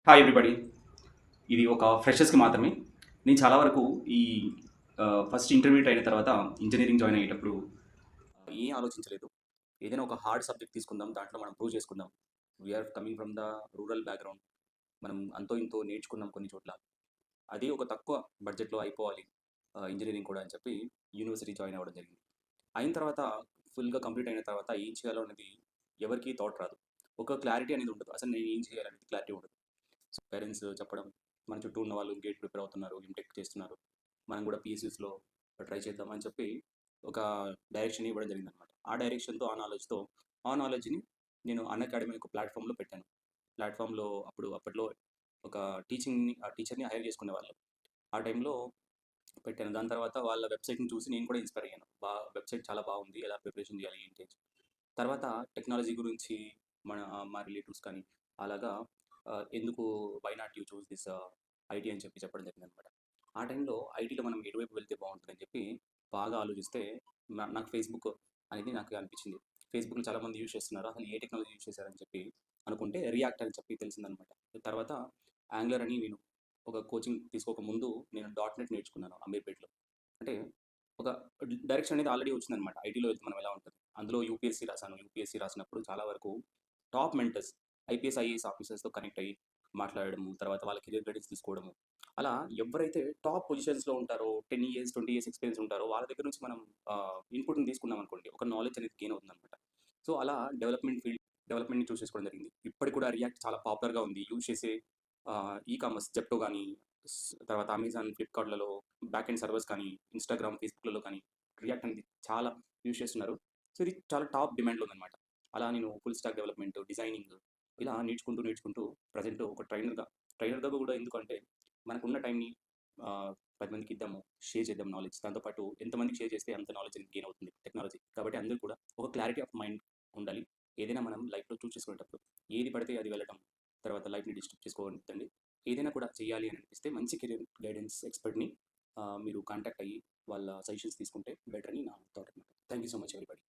Hi everybody. ఇది ఒక ఫ్రెషర్స్‌కి మాత్రమే. నేను చాలా వరకు ఈ ఫస్ట్ ఇంటర్మీడియేట్ అయిన తర్వాత ఇంజినీరింగ్ జాయిన్ అయ్యేటప్పుడు ఏం ఆలోచించలేదు. ఏదైనా ఒక హార్డ్ సబ్జెక్ట్ తీసుకుందాం. దాంట్లో మనం ప్రూవ్ చేసుకుందాం. We are coming from the rural background. మనం అంతో ఇంతో నేర్చుకున్నాం కొన్ని చోట్ల. అది ఒక తక్కువ బడ్జెట్‌లో అయిపోవాలి ఇంజినీరింగ్ కూడా అని చెప్పి యూనివర్సిటీ జాయిన్ అవ్వడం జరిగింది. అయిన తర్వాత ఫుల్‌గా కంప్లీట్ అయిన తర్వాత ఏం చేయాలో అనేది ఎవరికీ థాట్ రాదు. ఒక క్లారిటీ అనేది ఉండదు. అసలు నేను ఏం చేయాలనేది క్లారిటీ ఉండదు. సో పేరెంట్స్ చెప్పడం, మన చుట్టూ ఉన్న వాళ్ళు గేట్ ప్రిపేర్ అవుతున్నారు, ఎంటెక్ చేస్తున్నారు, మనం కూడా పీఎస్యూస్లో ట్రై చేద్దాం అని చెప్పి ఒక డైరెక్షన్ ఇవ్వడం జరిగిందనమాట. ఆ డైరెక్షన్తో ఆ నాలెడ్జ్ని నేను అకాడమీ ఒక ప్లాట్ఫామ్లో పెట్టాను. ప్లాట్ఫామ్లో అప్పట్లో ఒక టీచర్ని హైర్ చేసుకునేవాళ్ళు. ఆ టైంలో పెట్టాను. దాని తర్వాత వాళ్ళ వెబ్సైట్ని చూసి నేను కూడా ఇన్స్పైర్ అయ్యాను. వెబ్సైట్ చాలా బాగుంది, ఎలా ప్రిపరేషన్ చేయాలి ఏంటి అని. తర్వాత టెక్నాలజీ గురించి మా రిలేటివ్స్ కానీ అలాగా ఎందుకు why not you choose this IT అని చెప్పడం జరిగిందనమాట. ఆ టైంలో ఐటీలో మనం ఎటువైపు వెళ్తే బాగుంటుందని చెప్పి బాగా ఆలోచిస్తే నాకు ఫేస్బుక్ అనేది నాకు అనిపించింది. ఫేస్బుక్ని చాలామంది యూజ్ చేస్తున్నారు, అసలు ఏ టెక్నాలజీ యూజ్ చేశారని చెప్పి అనుకుంటే రియాక్ట్ అని చెప్పి తెలిసిందనమాట. తర్వాత యాంగులర్ అని నేను ఒక కోచింగ్ తీసుకోక ముందు నేను .NET నేర్చుకున్నాను అమీర్పేట్లో. అంటే ఒక డైరెక్షన్ అనేది ఆల్రెడీ వచ్చిందనమాట. ఐటీలో వెళ్తే మనం ఎలా ఉంటుంది. అందులో యూపీఎస్సీ రాశాను. యూపీఎస్సీ రాసినప్పుడు చాలా వరకు టాప్ మెంటర్స్ ఐపీఎస్, ఐఏఎస్ ఆఫీసర్స్తో కనెక్ట్ అయ్యి మాట్లాడడము, తర్వాత వాళ్ళ కెరియర్ గైడెన్స్ తీసుకోవడము. అలా ఎవరైతే టాప్ పొజిషన్స్‌లో ఉంటారో 10 ఇయర్స్, 20 ఇయర్స్ ఎక్స్‌పీరియన్స్ ఉంటారో వాళ్ళ దగ్గర నుంచి మనం ఇన్‌పుట్‌ని తీసుకున్నాం అనుకోండి. ఒక నాలెడ్జ్ అనేది గెయిన్ అవుతుందనమాట. సో, అలా డెవలప్‌మెంట్‌ని చూస్ చేసుకోవడం జరిగింది. ఇప్పటికి కూడా రియాక్ట్ చాలా పాపులర్‌గా ఉంది. యూజ్ చేసే కామర్స్ జెప్టో గానీ, తర్వాత అమెజాన్, ఫ్లిప్‌కార్ట్‌లలో బ్యాక్ ఎండ్ సర్వర్స్ కానీ, ఇన్‌స్టాగ్రామ్, ఫేస్‌బుక్‌లలో కానీ రియాక్ట్ అనేది చాలా యూజ్ చేస్తున్నారు. సో, ఇది చాలా టాప్ డిమాండ్‌లో ఉందనమాట. అలా నేను ఫుల్ స్టాక్ డెవలప్‌మెంట్, డిజైనింగ్ ఇలా నేర్చుకుంటూ ప్రజెంట్ ఒక ట్రైనర్‌గా కూడా ఎందుకంటే మనకున్న టైంని 10 మందికి ఇద్దాము, షేర్ చేద్దాం నాలెడ్జ్. దాంతో పాటు ఎంతమందికి షేర్ చేస్తే అంత నాలెడ్జ్ అనేది గెయిన్ అవుతుంది టెక్నాలజీ. కాబట్టి అందరూ కూడా ఒక క్లారిటీ ఆఫ్ మైండ్ ఉండాలి. ఏదైనా మనం లైఫ్‌లో చూస్ చేసుకునేటప్పుడు ఏది పడితే అది వెళ్ళటం, తర్వాత లైఫ్‌ని డిస్టర్బ్ చేసుకోవద్దండి. ఏదైనా కూడా చేయాలి అని అనిపిస్తే మంచి కెరియర్ గైడెన్స్ ఎక్స్‌పర్ట్‌ని మీరు కాంటాక్ట్ అయ్యి వాళ్ళ సజెషన్స్ తీసుకుంటే బెటర్ అని నా థాట్ అనమాట. Thank you so much everybody.